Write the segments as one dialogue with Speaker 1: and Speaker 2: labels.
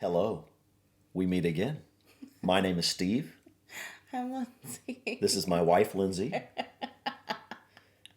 Speaker 1: Hello, we meet again. My name is Steve.
Speaker 2: I'm Lindsay.
Speaker 1: This is my wife, Lindsay.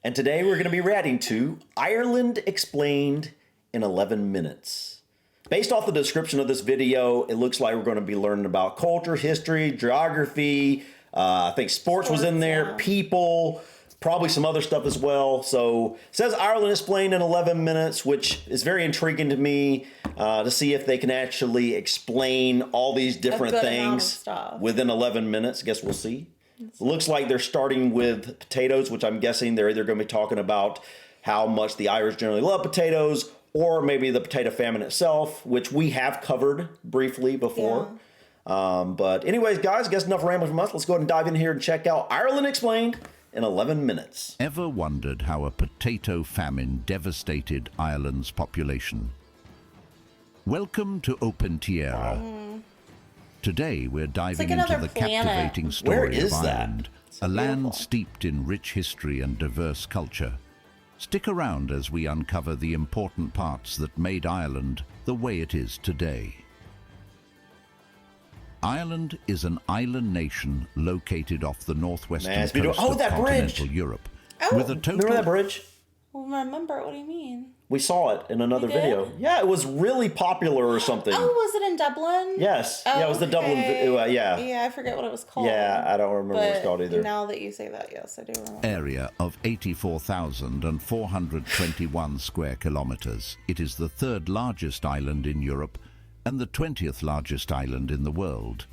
Speaker 1: And today we're going to be reacting to Ireland Explained in 11 Minutes. Based off the description of this video, it looks like we're going to be learning about culture, history, geography. I think sports was in there, people, probably some other stuff as well. So it says Ireland Explained in 11 minutes, which is very intriguing to me to see if they can actually explain all these different things within 11 minutes. I guess we'll see. It looks like they're starting with potatoes, which I'm guessing they're either going to be talking about how much the Irish generally love potatoes, or maybe the potato famine itself, which we have covered briefly before. But anyways, guys, I guess enough rambling from us. Let's go ahead and dive in here and check out Ireland Explained in 11 minutes.
Speaker 3: Ever wondered how a potato famine devastated Ireland's population? Welcome to Opentiera. Today we're diving into the captivating story of Ireland, a land steeped in rich history and diverse culture. Stick around as we uncover the important parts that made Ireland the way it is today. Ireland is an island nation located off the northwestern coast of continental Europe.
Speaker 1: With a total... Remember that bridge?
Speaker 2: Well, remember? What do you mean?
Speaker 1: We saw it in another video. Yeah, it was really popular or something.
Speaker 2: Oh, was it in Dublin?
Speaker 1: Yes.
Speaker 2: Oh,
Speaker 1: yeah, it was the Dublin... yeah.
Speaker 2: Yeah, I forget what it was called.
Speaker 1: Yeah, I don't remember what it's called either.
Speaker 2: Now that you say that, yes, I do remember.
Speaker 3: Area of 84,421 square kilometers. It is the third largest island in Europe and the 20th largest island in the world.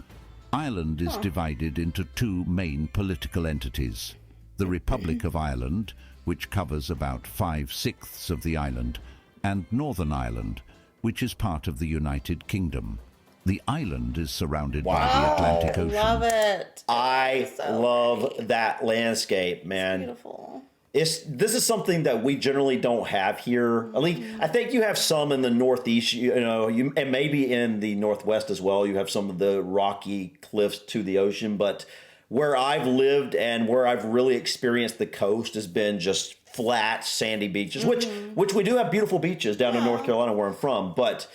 Speaker 3: Ireland is divided into two main political entities. The Republic of Ireland, which covers about 5/6 of the island, and Northern Ireland, which is part of the United Kingdom. The island is surrounded by the Atlantic Ocean.
Speaker 2: I love it.
Speaker 1: I love that landscape, man.
Speaker 2: It's beautiful.
Speaker 1: This is something that we generally don't have here. At least I think you have some in the Northeast, and maybe in the Northwest as well. You have some of the rocky cliffs to the ocean, but where I've lived and where I've really experienced the coast has been just flat, sandy beaches, which we do have beautiful beaches down in North Carolina where I'm from, but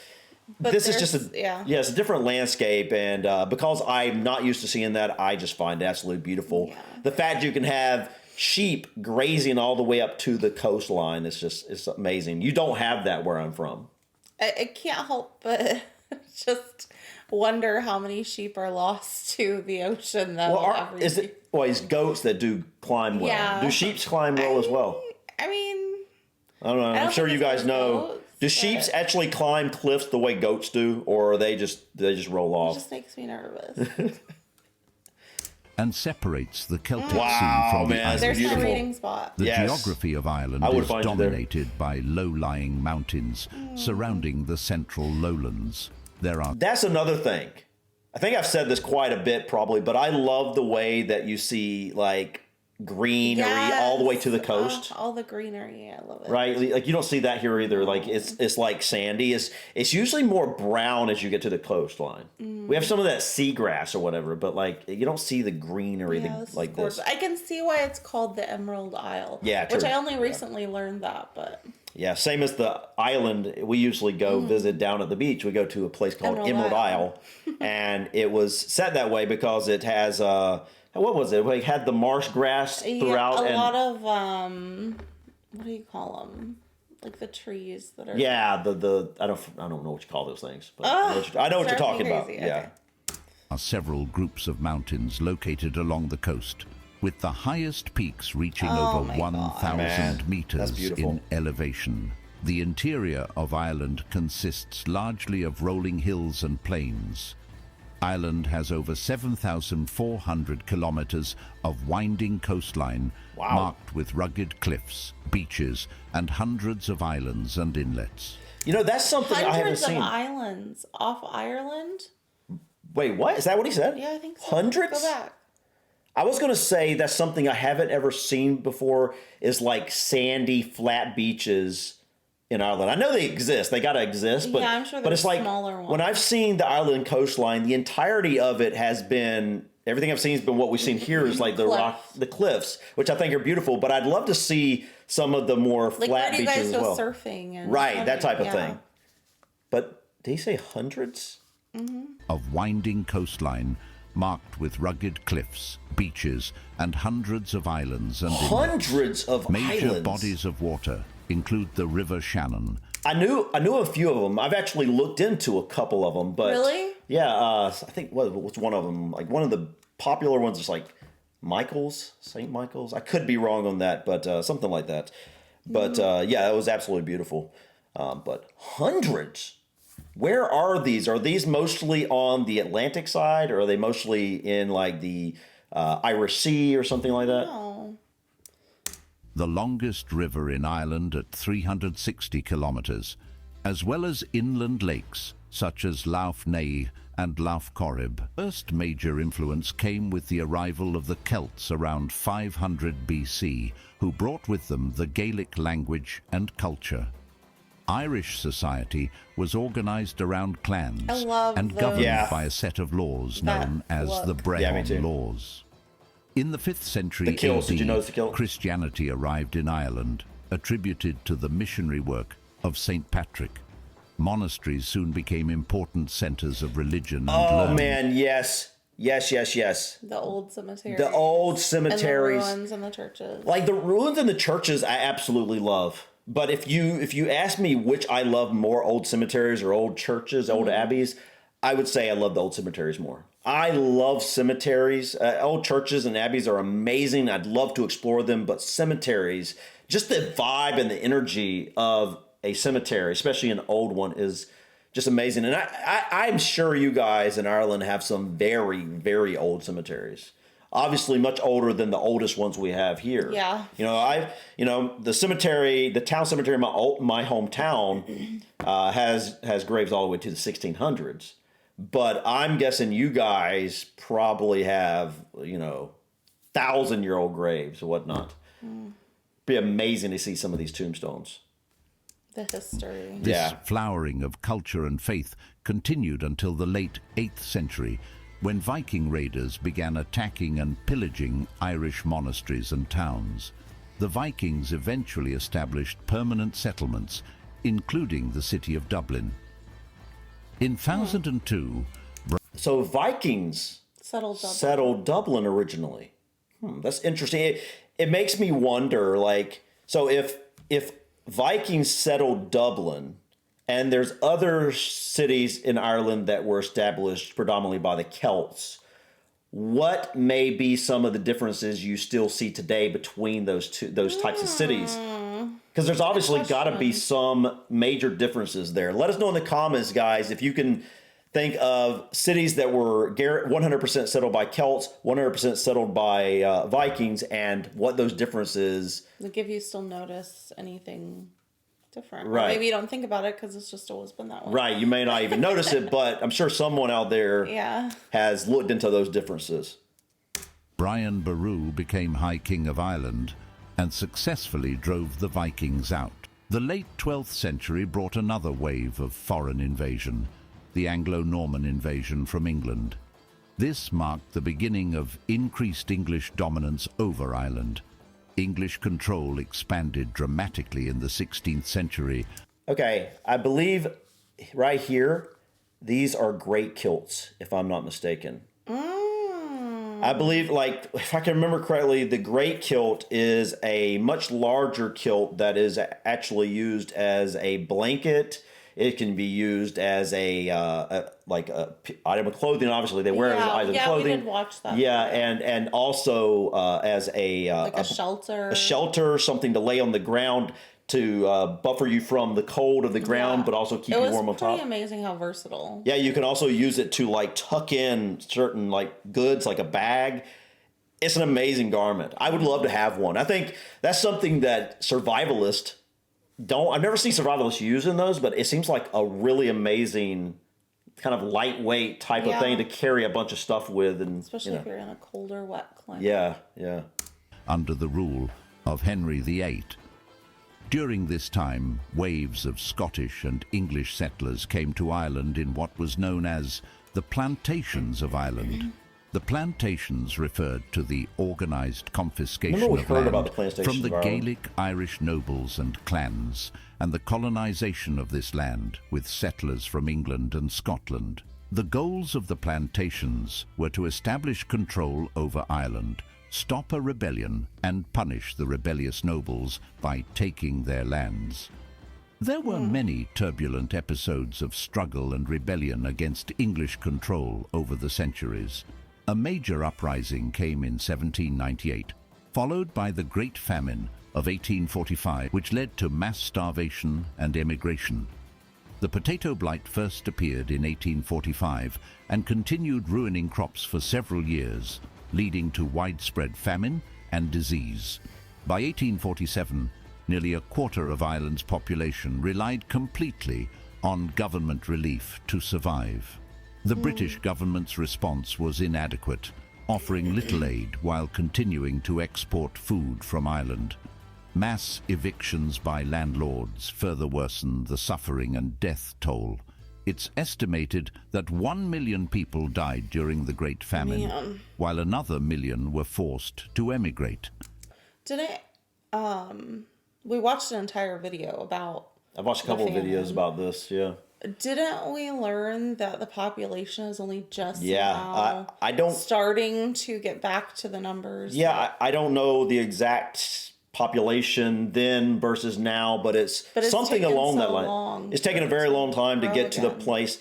Speaker 1: this is just it's a different landscape, and because I'm not used to seeing that, I just find it absolutely beautiful. Yeah. The fact you can have sheep grazing all the way up to the coastline, it's amazing. You don't have that where I'm from.
Speaker 2: I can't help but just wonder how many sheep are lost to the ocean though.
Speaker 1: Well, it's goats that do climb well. Yeah. Do sheep climb well as well?
Speaker 2: I mean,
Speaker 1: I don't know. I'm sure you guys know. Do sheep actually climb cliffs the way goats do, or they just roll off?
Speaker 2: It just makes me nervous.
Speaker 3: And separates the Celtic Sea from the island.
Speaker 2: There's my reading spot.
Speaker 3: The geography of Ireland is dominated by low-lying mountains surrounding the central lowlands. That's
Speaker 1: another thing. I think I've said this quite a bit probably, but I love the way that you see like greenery all the way to the coast.
Speaker 2: All the greenery, I love it.
Speaker 1: Right, like you don't see that here either. Like it's like sandy. It's usually more brown as you get to the coastline. We have some of that seagrass or whatever, but like you don't see the greenery like this.
Speaker 2: I can see why it's called the Emerald Isle.
Speaker 1: Yeah, true.
Speaker 2: Which I only recently learned that, but.
Speaker 1: Yeah, same as the island. We usually go visit down at the beach. We go to a place called Emerald Isle, and it was set that way because it has what was it? It had the marsh grass throughout.
Speaker 2: A lot of what do you call them? Like the trees that are.
Speaker 1: Yeah, I don't know what you call those things, but I know what you're talking about.
Speaker 2: Okay.
Speaker 1: Yeah.
Speaker 3: Are several groups of mountains located along the coast, with the highest peaks reaching over 1,000 meters in elevation. The interior of Ireland consists largely of rolling hills and plains. Ireland has over 7,400 kilometers of winding coastline marked with rugged cliffs, beaches, and hundreds of islands and inlets.
Speaker 1: You know, that's something I haven't seen.
Speaker 2: Hundreds of islands off Ireland?
Speaker 1: Wait, what? Is that what he said?
Speaker 2: Yeah, I think so.
Speaker 1: Hundreds?
Speaker 2: Go back.
Speaker 1: I was going to say that's something I haven't ever seen before is like sandy, flat beaches in Ireland. I know they exist. They got to exist. But,
Speaker 2: I'm sure
Speaker 1: it's like
Speaker 2: smaller ones.
Speaker 1: When I've seen the Ireland coastline, the entirety of it has been, everything I've seen has been what we've seen here is like the cliffs, which I think are beautiful. But I'd love to see some of the more flat beaches as well.
Speaker 2: Surfing and
Speaker 1: right, that type of thing. But did he say hundreds?
Speaker 3: of winding coastline marked with rugged cliffs, beaches, and hundreds of islands and
Speaker 1: hundreds of
Speaker 3: major
Speaker 1: islands.
Speaker 3: bodies of water include the River Shannon.
Speaker 1: I knew a few of them. I've actually looked into a couple of them, but
Speaker 2: Really?
Speaker 1: yeah, I think what's one of them? Like one of the popular ones is like St. Michael's. I could be wrong on that, but something like that. But yeah, it was absolutely beautiful. But hundreds. Where are these? Are these mostly on the Atlantic side, or are they mostly in like the Irish Sea or something like that?
Speaker 2: Oh.
Speaker 3: The longest river in Ireland at 360 kilometres, as well as inland lakes such as Lough Neagh and Lough Corrib. First major influence came with the arrival of the Celts around 500 BC, who brought with them the Gaelic language and culture. Irish society was organised around clans and governed by a set of laws known as the Brehon Laws. In the 5th century AD, Christianity arrived in Ireland, attributed to the missionary work of St. Patrick. Monasteries soon became important centres of religion and learning.
Speaker 1: Oh man, yes.
Speaker 2: The old cemeteries.
Speaker 1: The old cemeteries.
Speaker 2: And the ruins and the churches.
Speaker 1: Like the ruins and the churches I absolutely love. But if you ask me which I love more, old cemeteries or old churches, old abbeys, I would say I love the old cemeteries more. I love cemeteries. Old churches and abbeys are amazing. I'd love to explore them, but cemeteries, just the vibe and the energy of a cemetery, especially an old one, is just amazing. And I'm sure you guys in Ireland have some very, very old cemeteries. Obviously much older than the oldest ones we have here.
Speaker 2: Yeah.
Speaker 1: The cemetery, the town cemetery in my hometown has graves all the way to the 1600s. But I'm guessing you guys probably have, 1,000-year-old graves or whatnot. Be amazing to see some of these tombstones.
Speaker 2: The history.
Speaker 3: This flowering of culture and faith continued until the late 8th century, when Viking raiders began attacking and pillaging Irish monasteries and towns. The Vikings eventually established permanent settlements, including the city of Dublin. In 1002...
Speaker 1: So Vikings settled Dublin originally. That's interesting. It makes me wonder, so if Vikings settled Dublin, and there's other cities in Ireland that were established predominantly by the Celts, what may be some of the differences you still see today between those types of cities? Because there's obviously got to be some major differences there. Let us know in the comments, guys, if you can think of cities that were 100% settled by Celts, 100% settled by Vikings, and what those differences.
Speaker 2: Like if you still notice anything different.
Speaker 1: Right.
Speaker 2: Or maybe you don't think about it because it's just always been that way.
Speaker 1: Right. You may not even notice it, but I'm sure someone out there has looked into those differences.
Speaker 3: Brian Boru became High King of Ireland and successfully drove the Vikings out. The late 12th century brought another wave of foreign invasion, the Anglo-Norman invasion from England. This marked the beginning of increased English dominance over Ireland. English control expanded dramatically in the 16th century.
Speaker 1: Okay, I believe right here, these are great kilts, if I'm not mistaken. I believe, if I can remember correctly, the great kilt is a much larger kilt that is actually used as a blanket. It can be used as a item of clothing. Obviously, they wear it as an item of clothing.
Speaker 2: Yeah, we did watch that.
Speaker 1: Yeah, and also as a
Speaker 2: shelter.
Speaker 1: A shelter, something to lay on the ground to buffer you from the cold of the ground, but also keep you warm on top.
Speaker 2: It was pretty amazing how versatile.
Speaker 1: Yeah, you can also use it to tuck in certain goods, like a bag. It's an amazing garment. I would love to have one. I think that's something that survivalists I've never seen survivalists using those, but it seems like a really amazing kind of lightweight type of thing to carry a bunch of stuff with. And
Speaker 2: especially if you're in a colder, wet climate.
Speaker 1: Yeah.
Speaker 3: Under the rule of Henry VIII. During this time, waves of Scottish and English settlers came to Ireland in what was known as the Plantations of Ireland. The plantations referred to the organised confiscation of land from the Gaelic Irish nobles and clans, and the colonisation of this land with settlers from England and Scotland. The goals of the plantations were to establish control over Ireland, stop a rebellion, and punish the rebellious nobles by taking their lands. There were many turbulent episodes of struggle and rebellion against English control over the centuries. A major uprising came in 1798, followed by the Great Famine of 1845, which led to mass starvation and emigration. The potato blight first appeared in 1845 and continued ruining crops for several years, leading to widespread famine and disease. By 1847, nearly a quarter of Ireland's population relied completely on government relief to survive. The British government's response was inadequate, offering little aid while continuing to export food from Ireland. Mass evictions by landlords further worsened the suffering and death toll. It's estimated that 1 million people died during the Great Famine, while another million were forced to emigrate.
Speaker 2: We watched an entire video about...
Speaker 1: I've watched a couple of videos about this, yeah.
Speaker 2: Didn't we learn that the population is only just
Speaker 1: I don't
Speaker 2: starting to get back to the numbers?
Speaker 1: Yeah, I don't know the exact population then versus now, but it's something along that line. It's taken a very long time to get to the place.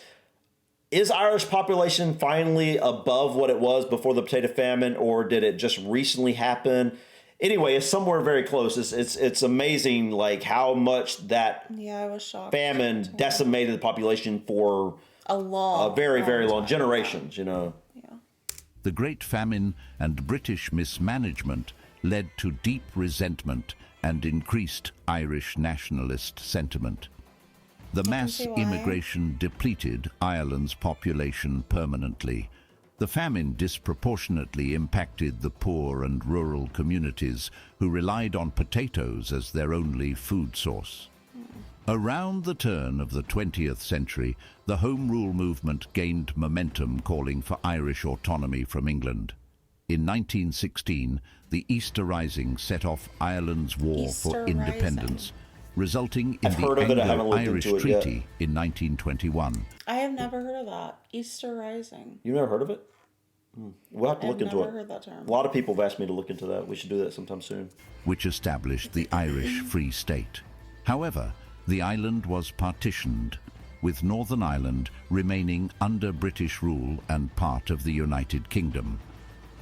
Speaker 1: Is Irish population finally above what it was before the potato famine, or did it just recently happen? Anyway, it's somewhere very close. It's amazing, like how much that
Speaker 2: I was shocked.
Speaker 1: Famine decimated the population for a very, very long generations. You know.
Speaker 2: Yeah.
Speaker 3: The Great Famine and British mismanagement led to deep resentment and increased Irish nationalist sentiment. The mass immigration depleted Ireland's population permanently. The famine disproportionately impacted the poor and rural communities who relied on potatoes as their only food source. Around the turn of the 20th century, the Home Rule movement gained momentum, calling for Irish autonomy from England. In 1916, the Easter Rising set off Ireland's war for independence, resulting in the Anglo-Irish Treaty in 1921.
Speaker 2: I have never heard of that. Easter Rising.
Speaker 1: You never heard of it? We'll have to look into it.
Speaker 2: I've never heard that term.
Speaker 1: A lot of people have asked me to look into that. We should do that sometime soon.
Speaker 3: Which established the Irish Free State. However, the island was partitioned, with Northern Ireland remaining under British rule and part of the United Kingdom.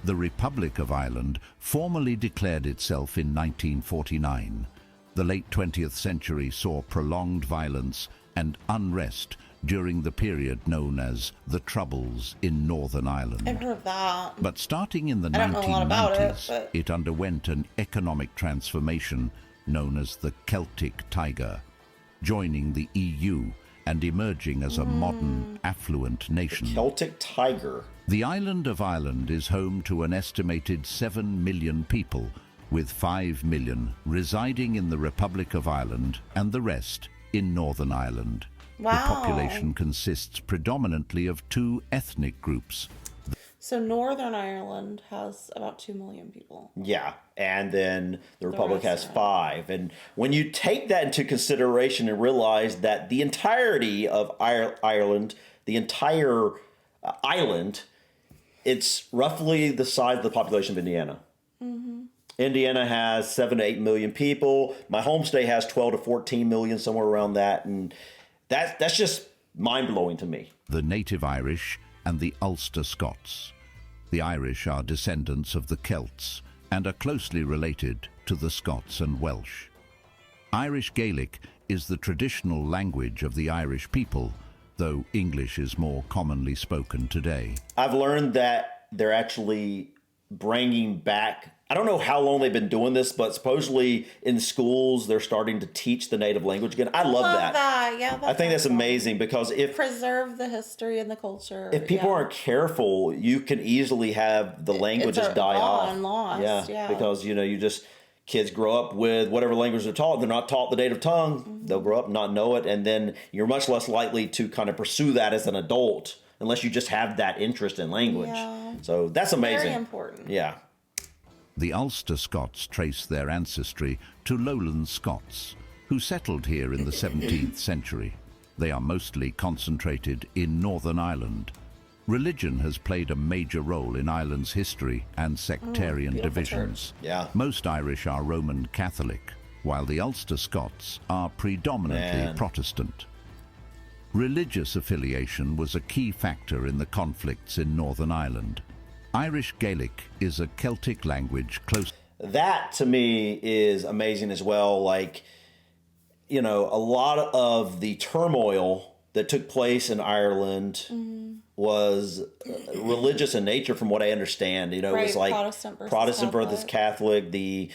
Speaker 3: The Republic of Ireland formally declared itself in 1949. The late 20th century saw prolonged violence and unrest during the period known as the Troubles in Northern Ireland.
Speaker 2: I've heard of that.
Speaker 3: But starting in the 1990s, it underwent an economic transformation known as the Celtic Tiger, joining the EU and emerging as a modern, affluent nation.
Speaker 1: The Celtic Tiger.
Speaker 3: The island of Ireland is home to an estimated 7 million people, with 5 million residing in the Republic of Ireland and the rest in Northern Ireland.
Speaker 2: Wow.
Speaker 3: The population consists predominantly of two ethnic groups.
Speaker 2: So Northern Ireland has about 2 million people.
Speaker 1: Yeah, and then the Republic has 5. And when you take that into consideration and realize that the entirety of Ireland, the entire island, it's roughly the size of the population of Indiana. Indiana has 7 to 8 million people. My home state has 12 to 14 million, somewhere around that. And that's just mind-blowing to me.
Speaker 3: The native Irish and the Ulster Scots. The Irish are descendants of the Celts and are closely related to the Scots and Welsh. Irish Gaelic is the traditional language of the Irish people, though English is more commonly spoken today.
Speaker 1: I've learned that they're actually bringing back, I don't know how long they've been doing this, but supposedly in schools they're starting to teach the native language again. I love that.
Speaker 2: Yeah,
Speaker 1: I think that's amazing, because if
Speaker 2: preserve the history and the culture.
Speaker 1: If people aren't careful, you can easily have the languages die off.
Speaker 2: Lost,
Speaker 1: because you just kids grow up with whatever language they're taught. They're not taught the native tongue. They'll grow up and not know it, and then you're much less likely to kind of pursue that as an adult unless you just have that interest in language. Yeah. So that's amazing.
Speaker 2: Very important.
Speaker 1: Yeah.
Speaker 3: The Ulster Scots trace their ancestry to lowland Scots, who settled here in the 17th century. They are mostly concentrated in Northern Ireland. Religion has played a major role in Ireland's history and sectarian divisions.
Speaker 1: Yeah.
Speaker 3: Most Irish are Roman Catholic, while the Ulster Scots are predominantly Protestant. Religious affiliation was a key factor in the conflicts in Northern Ireland. Irish Gaelic is a Celtic language close.
Speaker 1: That to me is amazing as well. Like, you know, a lot of the turmoil that took place in Ireland was religious in nature, from what I understand. You know, it was like Protestant versus Catholic, the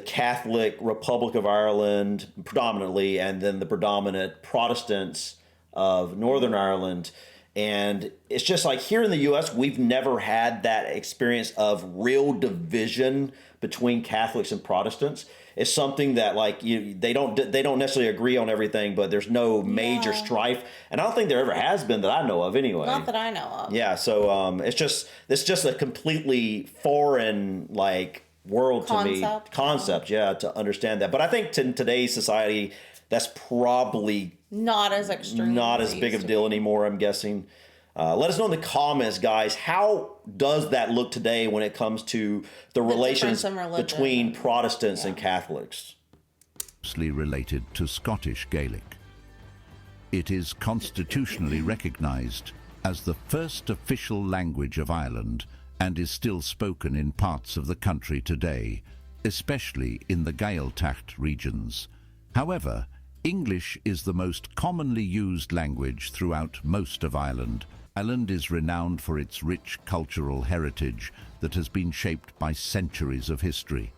Speaker 1: Catholic Republic of Ireland predominantly, and then the predominant Protestants of Northern Ireland. And it's just like here in the U.S., we've never had that experience of real division between Catholics and Protestants. It's something that like they don't necessarily agree on everything, but there's no major strife, and I don't think there ever has been that I know of anyway.
Speaker 2: Not that I know of.
Speaker 1: Yeah, so it's just a completely foreign like world to me concept, to understand that. But I think in today's society, that's probably
Speaker 2: not as extreme,
Speaker 1: not as big of a deal anymore, I'm guessing. Let us know in the comments, guys, how does that look today when it comes to the relations between Protestants and Catholics?
Speaker 3: Closely related to Scottish Gaelic. It is constitutionally recognized as the first official language of Ireland and is still spoken in parts of the country today, especially in the Gaeltacht regions. However, English is the most commonly used language throughout most of Ireland. Ireland is renowned for its rich cultural heritage that has been shaped by centuries of history.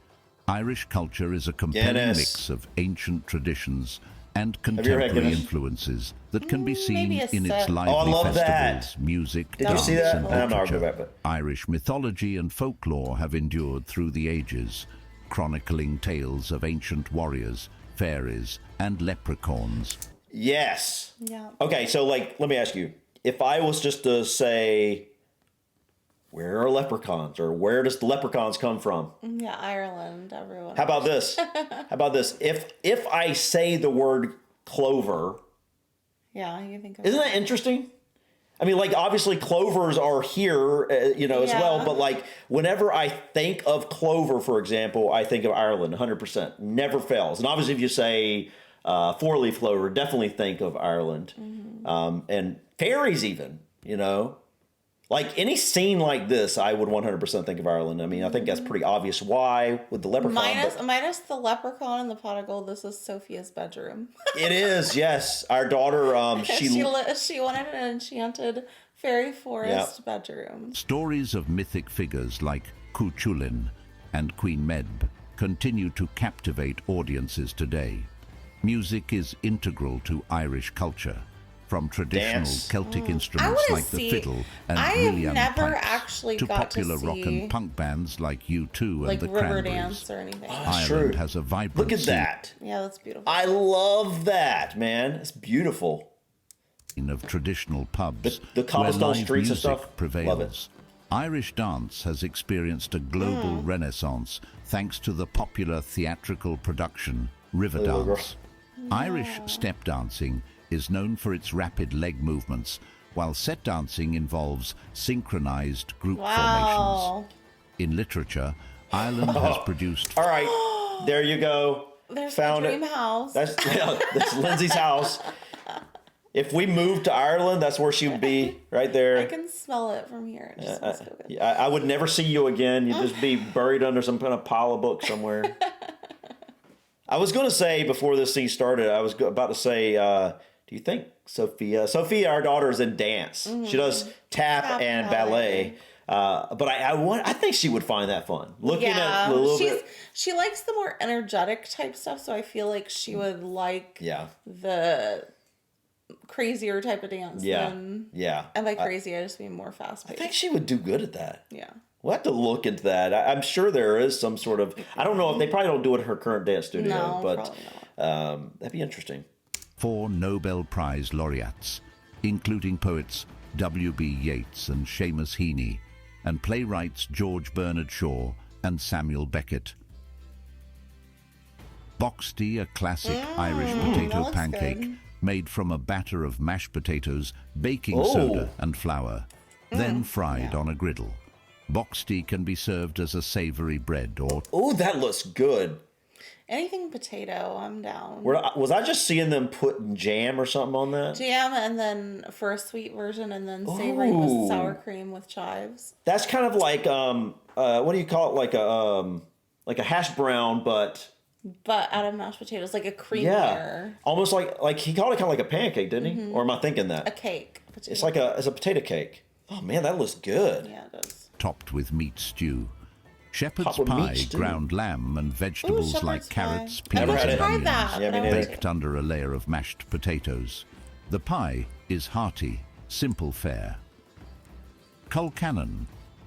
Speaker 3: Irish culture is a compelling mix of ancient traditions and contemporary influences that can be seen in its lively festivals, music, dance, and literature. Irish mythology and folklore have endured through the ages, chronicling tales of ancient warriors, fairies, and leprechauns.
Speaker 1: Yes.
Speaker 2: Yeah.
Speaker 1: Okay, so like, let me ask you, if I was just to say, where are leprechauns, or where does the leprechauns come from?
Speaker 2: Yeah, Ireland, everyone.
Speaker 1: How about this? If I say the word clover,
Speaker 2: yeah, you think of
Speaker 1: isn't that interesting? I mean, like, obviously clovers are here, as well. But like, whenever I think of clover, for example, I think of Ireland, 100%, never fails. And obviously, if you say four-leaf clover, definitely think of Ireland. And fairies, even, like any scene like this, I would 100% think of Ireland. I mean, I think that's pretty obvious why with the leprechaun.
Speaker 2: Minus the leprechaun and the pot of gold, this is Sophia's bedroom.
Speaker 1: It is, yes. Our daughter,
Speaker 2: she wanted an enchanted fairy forest bedroom.
Speaker 3: Stories of mythic figures like Cuchulainn and Queen Medb continue to captivate audiences today. Music is integral to Irish culture. From traditional Celtic instruments like the fiddle and William pipes to popular rock and punk bands like U2 and the Cranberries.
Speaker 2: Or anything.
Speaker 3: Ireland has a vibrant
Speaker 1: Look at that.
Speaker 2: Yeah, that's beautiful.
Speaker 1: I love that, man. It's beautiful.
Speaker 3: Of traditional pubs
Speaker 1: the cobblestone streets and stuff.
Speaker 3: Prevails.
Speaker 1: Love it.
Speaker 3: Irish dance has experienced a global renaissance thanks to the popular theatrical production Riverdance. Irish step dancing is known for its rapid leg movements, while set dancing involves synchronized group formations. In literature, Ireland has produced...
Speaker 1: All right, there you go.
Speaker 2: There's my dream house.
Speaker 1: That's Lindsay's house. If we moved to Ireland, that's where she would be, right there.
Speaker 2: I can smell it from here. It just smells so good.
Speaker 1: I would never see you again. You'd just be buried under some kind of pile of books somewhere. I was going to say, before this scene started, I was about to say... do you think Sophia, our daughter, is in dance? She does tap and ballet. But I think she would find that fun. Looking at a little bit.
Speaker 2: She likes the more energetic type stuff, so I feel like she would like the crazier type of dance. And by crazy, I just mean more fast paced.
Speaker 1: I think she would do good at that.
Speaker 2: Yeah.
Speaker 1: We'll have to look into that. I'm sure there is some sort of, I don't know if they probably don't do it in her current dance studio, but that'd be interesting.
Speaker 3: 4 Nobel Prize laureates, including poets W.B. Yeats and Seamus Heaney, and playwrights George Bernard Shaw and Samuel Beckett. Boxty, a classic Irish potato pancake, made from a batter of mashed potatoes, baking soda and flour, then fried on a griddle. Boxty can be served as a savory bread or...
Speaker 1: Oh, that looks good.
Speaker 2: Anything potato, I'm down.
Speaker 1: Was I just seeing them put jam or something on that?
Speaker 2: Jam, and then for a sweet version, and then savory with sour cream with chives.
Speaker 1: That's kind of like, what do you call it? Like a hash brown, but
Speaker 2: out of mashed potatoes, like a creamier.
Speaker 1: Yeah, almost like he called it kind of like a pancake, didn't he? Or am I thinking that?
Speaker 2: A cake.
Speaker 1: It's like it's a potato cake. Oh man, that looks good.
Speaker 2: Yeah, it does.
Speaker 3: Topped with meat stew. Shepherd's pie, ground lamb, and vegetables like carrots, peas, and onions, baked under a layer of mashed potatoes. The pie is hearty, simple fare. Culcannon,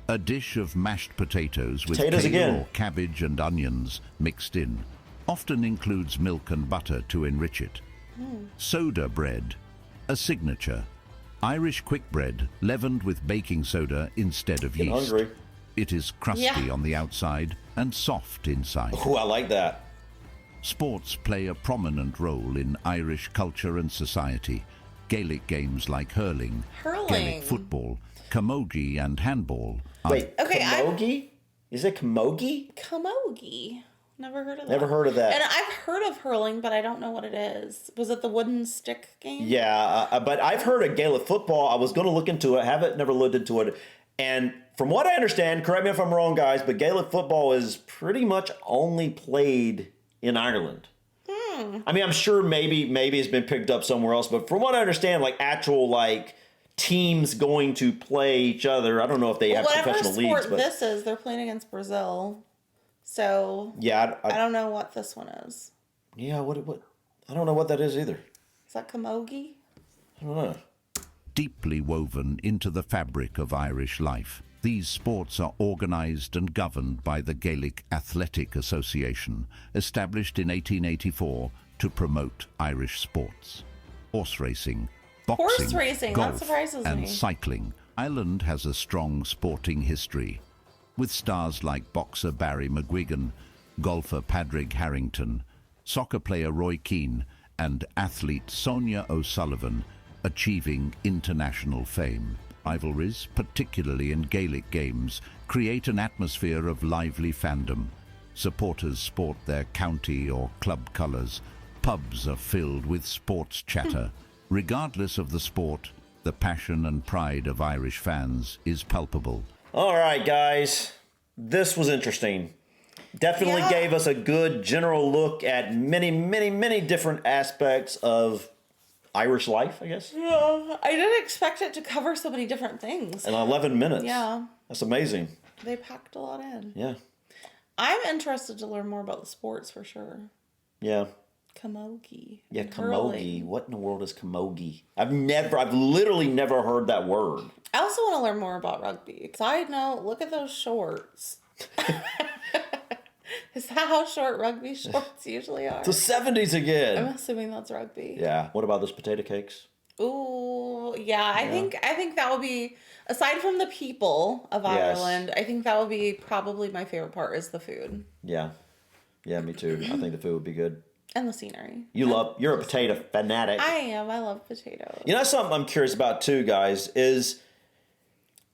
Speaker 3: a dish of mashed potatoes with kale or cabbage and onions mixed in, often includes milk and butter to enrich it. Soda bread, a signature. Irish quick bread leavened with baking soda instead of yeast.
Speaker 1: Hungry.
Speaker 3: It is crusty on the outside and soft inside.
Speaker 1: Oh, I like that.
Speaker 3: Sports play a prominent role in Irish culture and society. Gaelic games like hurling, Gaelic football, camogie and handball.
Speaker 1: Wait, camogie? Is it camogie?
Speaker 2: Camogie. Never heard of that.
Speaker 1: Never heard of that.
Speaker 2: And I've heard of hurling, but I don't know what it is. Was it the wooden stick game?
Speaker 1: Yeah, but I've heard of Gaelic football. I was going to look into it. Haven't never looked into it. And from what I understand, correct me if I'm wrong, guys, but Gaelic football is pretty much only played in Ireland. I mean, I'm sure maybe it's been picked up somewhere else, but from what I understand, like actual teams going to play each other. I don't know if they have professional leagues.
Speaker 2: Whatever sport this is, they're playing against Brazil. So
Speaker 1: yeah,
Speaker 2: I don't know what this one is.
Speaker 1: Yeah, what? I don't know what that is either.
Speaker 2: Is that camogie?
Speaker 1: I don't know.
Speaker 3: Deeply woven into the fabric of Irish life, these sports are organised and governed by the Gaelic Athletic Association, established in 1884 to promote Irish sports. Horse racing, boxing, golf, and cycling. Ireland has a strong sporting history, with stars like boxer Barry McGuigan, golfer Padraig Harrington, soccer player Roy Keane, and athlete Sonia O'Sullivan achieving international fame. Rivalries, particularly in Gaelic games, create an atmosphere of lively fandom. Supporters sport their county or club colours. Pubs are filled with sports chatter. Regardless of the sport, the passion and pride of Irish fans is palpable. All
Speaker 1: right, guys. This was interesting. Definitely gave us a good general look at many, many, many different aspects of Irish life, I guess.
Speaker 2: Yeah, I didn't expect it to cover so many different things.
Speaker 1: In 11 minutes.
Speaker 2: Yeah.
Speaker 1: That's amazing.
Speaker 2: They packed a lot in.
Speaker 1: Yeah.
Speaker 2: I'm interested to learn more about the sports for sure.
Speaker 1: Yeah.
Speaker 2: Camogie.
Speaker 1: Yeah, camogie. What in the world is camogie? I've literally never heard that word.
Speaker 2: I also want to learn more about rugby. Side note, look at those shorts. Is that how short rugby shorts usually are?
Speaker 1: It's the 70s again.
Speaker 2: I'm assuming that's rugby.
Speaker 1: Yeah. What about those potato cakes?
Speaker 2: Ooh, yeah. I think that would be, aside from the people of Ireland, I think that would be probably my favorite part is the food.
Speaker 1: Yeah. Yeah, me too. I think the food would be good.
Speaker 2: And the scenery.
Speaker 1: You're a potato fanatic.
Speaker 2: I am. I love potatoes.
Speaker 1: You know something I'm curious about too, guys, is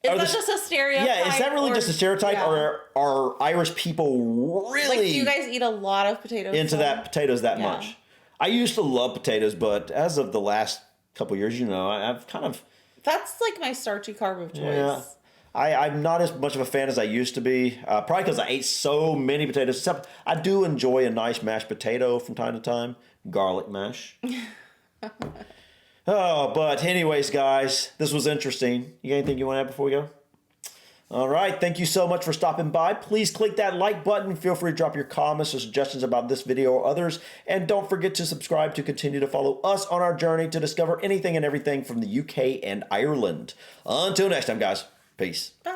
Speaker 2: that just a stereotype?
Speaker 1: Yeah, is that really just a stereotype, or are Irish people really...
Speaker 2: do you guys eat a lot of potatoes?
Speaker 1: Into potatoes that much? I used to love potatoes, but as of the last couple years, I've kind of...
Speaker 2: That's like my starchy carb of choice.
Speaker 1: Yeah. I'm not as much of a fan as I used to be. Probably because I ate so many potatoes. Except I do enjoy a nice mashed potato from time to time. Garlic mash. But anyways, guys, this was interesting. You got anything you want to add before we go? All right. Thank you so much for stopping by. Please click that like button. Feel free to drop your comments or suggestions about this video or others. And don't forget to subscribe to continue to follow us on our journey to discover anything and everything from the UK and Ireland. Until next time, guys. Peace.
Speaker 2: Bye.